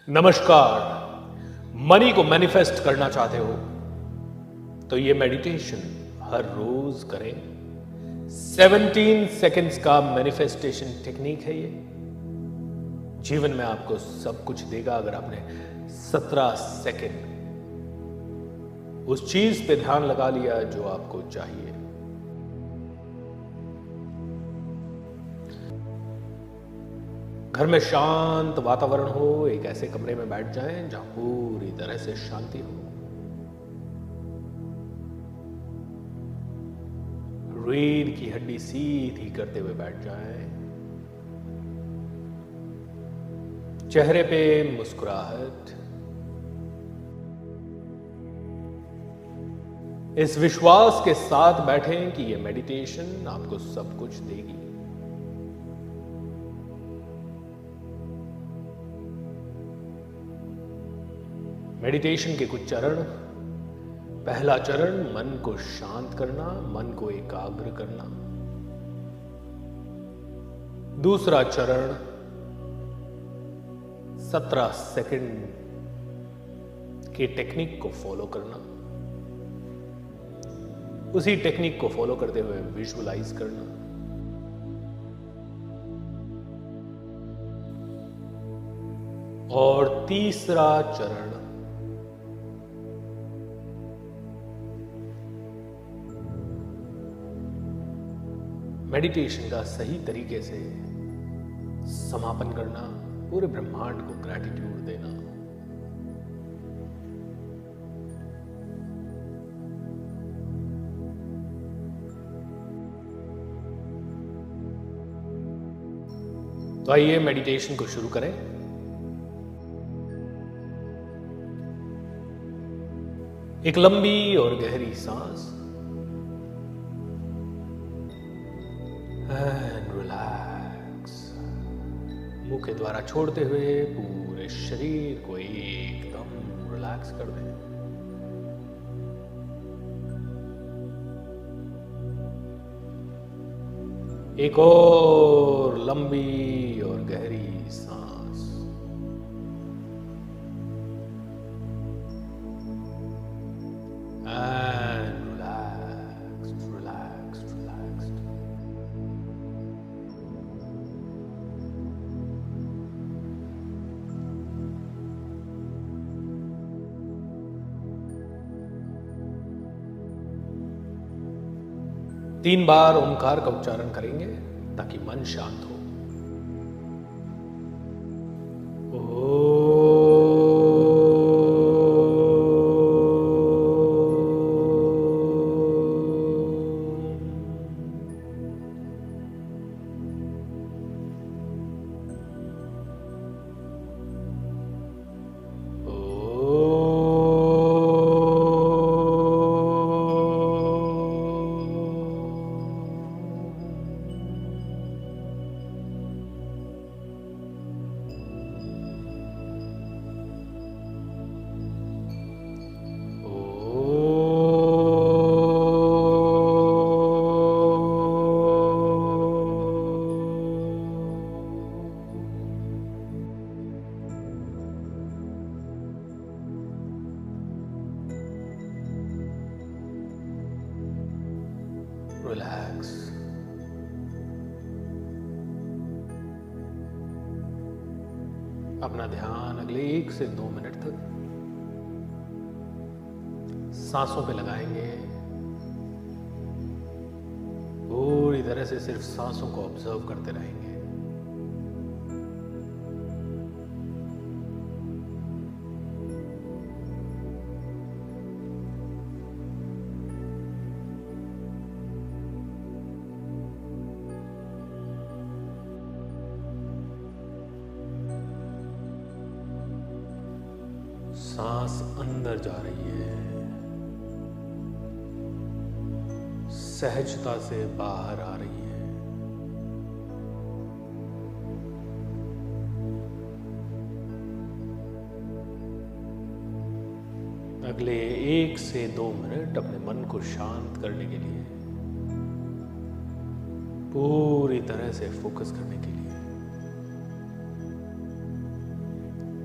नमस्कार। मनी को मैनिफेस्ट करना चाहते हो तो ये मेडिटेशन हर रोज करें। 17 सेकंड्स का मैनिफेस्टेशन टेक्निक है ये। जीवन में आपको सब कुछ देगा अगर आपने 17 सेकंड उस चीज पे ध्यान लगा लिया जो आपको चाहिए। घर में शांत वातावरण हो, एक ऐसे कमरे में बैठ जाएं जहां पूरी तरह से शांति हो। रीढ़ की हड्डी सीधी करते हुए बैठ जाएं। चेहरे पे मुस्कुराहट, इस विश्वास के साथ बैठें कि यह मेडिटेशन आपको सब कुछ देगी। मेडिटेशन के कुछ चरण। पहला चरण, मन को शांत करना, मन को एकाग्र करना। दूसरा चरण, 17 सेकंड की टेक्निक को फॉलो करना। उसी टेक्निक को फॉलो करते हुए विजुअलाइज करना। और तीसरा चरण, मेडिटेशन का सही तरीके से समापन करना, पूरे ब्रह्मांड को ग्रैटिट्यूड देना। तो आइए मेडिटेशन को शुरू करें। एक लंबी और गहरी सांस एंड रिलैक्स। मुंह के द्वारा छोड़ते हुए पूरे शरीर को एकदम रिलैक्स कर दें। एक और लंबी और गहरी सांस। And relaxed relaxed relaxed. तीन बार ओंकार का उच्चारण करेंगे ताकि मन शांत हो। रिलैक्स। अपना ध्यान अगले 1 से 2 मिनट तक सांसों पे लगाएंगे। पूरी तरह से सिर्फ सांसों को ऑब्जर्व करते रहेंगे। सांस अंदर जा रही है, सहजता से बाहर आ रही है। अगले 1 से 2 मिनट अपने मन को शांत करने के लिए, पूरी तरह से फोकस करने के लिए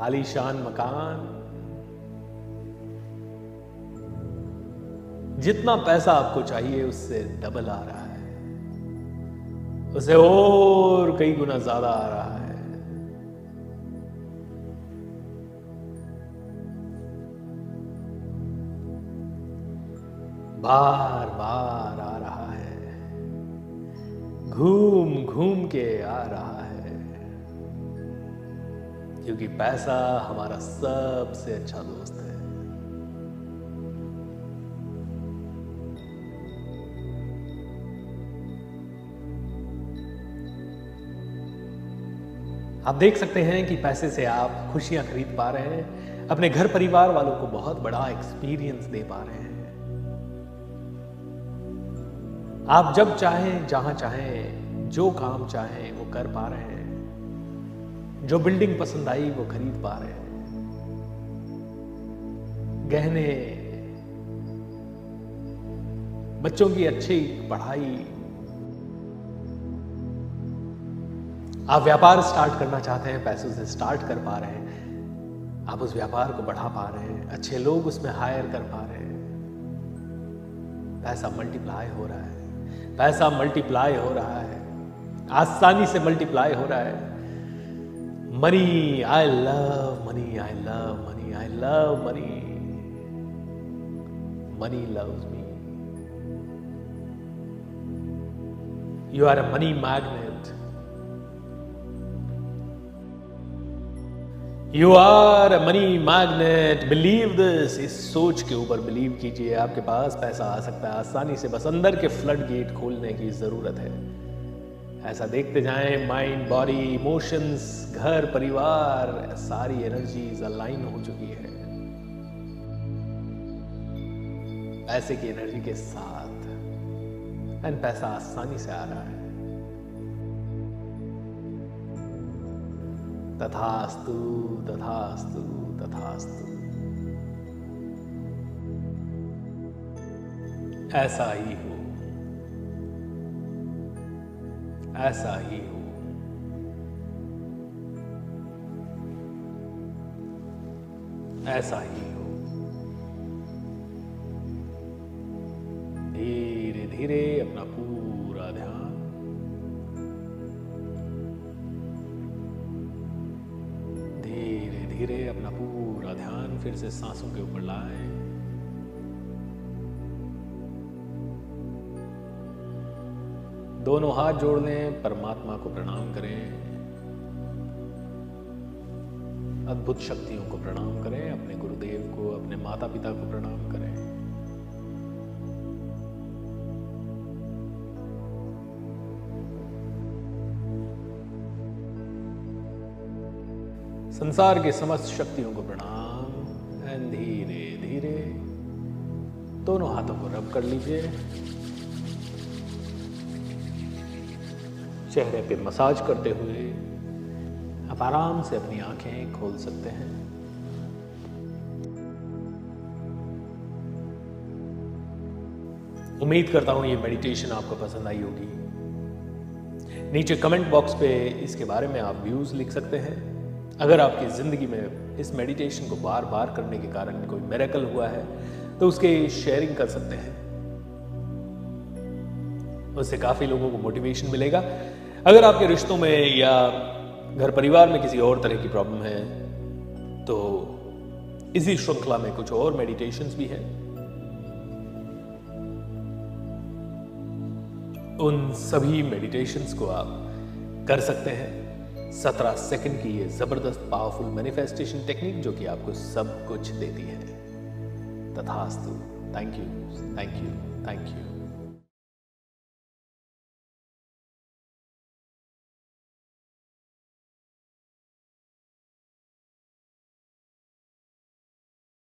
आलीशान मकान, जितना पैसा आपको चाहिए उससे डबल आ रहा है, उससे और कई गुना ज्यादा आ रहा है। बार बार आ रहा है, घूम घूम के आ रहा है, क्योंकि पैसा हमारा सबसे अच्छा दोस्त है। आप देख सकते हैं कि पैसे से आप खुशियां खरीद पा रहे हैं, अपने घर परिवार वालों को बहुत बड़ा एक्सपीरियंस दे पा रहे हैं। आप जब चाहें, जहां चाहें, जो काम चाहें वो कर पा रहे हैं। जो बिल्डिंग पसंद आई वो खरीद पा रहे हैं। गहने, बच्चों की अच्छी पढ़ाई, आप व्यापार स्टार्ट करना चाहते हैं, पैसों से स्टार्ट कर पा रहे हैं। आप उस व्यापार को बढ़ा पा रहे हैं, अच्छे लोग उसमें हायर कर पा रहे हैं। पैसा मल्टीप्लाई हो रहा है, पैसा मल्टीप्लाई हो रहा है, आसानी से मल्टीप्लाई हो रहा है। Money, I love money, I love money, I love money, money loves me. You are a money magnet, you are a money magnet, believe this. इस सोच के ऊपर बिलीव कीजिए, आपके पास पैसा आ सकता है आसानी से, बस अंदर के फ्लड गेट खोलने की जरूरत है। ऐसा देखते जाएं, माइंड, बॉडी, इमोशंस, घर परिवार, सारी एनर्जीज अलाइन हो चुकी है पैसे की एनर्जी के साथ, एंड पैसा आसानी से आ रहा है। तथास्तु, तथास्तु, तथास्तु। ऐसा ही हो, ऐसा ही हो। ऐसा ही हो। धीरे धीरे अपना पूरा ध्यान धीरे अपना पूरा ध्यान फिर से सांसों के ऊपर लाएं। दोनों हाथ जोड़ लें, परमात्मा को प्रणाम करें, अद्भुत शक्तियों को प्रणाम करें, अपने गुरुदेव को, अपने माता पिता को प्रणाम करें। संसार के समस्त शक्तियों को प्रणाम। एंड धीरे धीरे दोनों हाथों को रब कर लीजिए, चेहरे पे मसाज करते हुए आप आराम से अपनी आंखें खोल सकते हैं। उम्मीद करता हूं ये मेडिटेशन आपको पसंद आई होगी। नीचे कमेंट बॉक्स पे इसके बारे में आप व्यूज लिख सकते हैं। अगर आपकी जिंदगी में इस मेडिटेशन को बार बार करने के कारण कोई मिरेकल हुआ है तो उसके शेयरिंग कर सकते हैं, उससे काफी लोगों को मोटिवेशन मिलेगा। अगर आपके रिश्तों में या घर परिवार में किसी और तरह की प्रॉब्लम है तो इसी श्रृंखला में कुछ और मेडिटेशंस भी हैं, उन सभी मेडिटेशंस को आप कर सकते हैं। 17 सेकंड की ये जबरदस्त पावरफुल मैनिफेस्टेशन टेक्निक जो कि आपको सब कुछ देती है। तथास्तु। Thank you, thank you, thank you.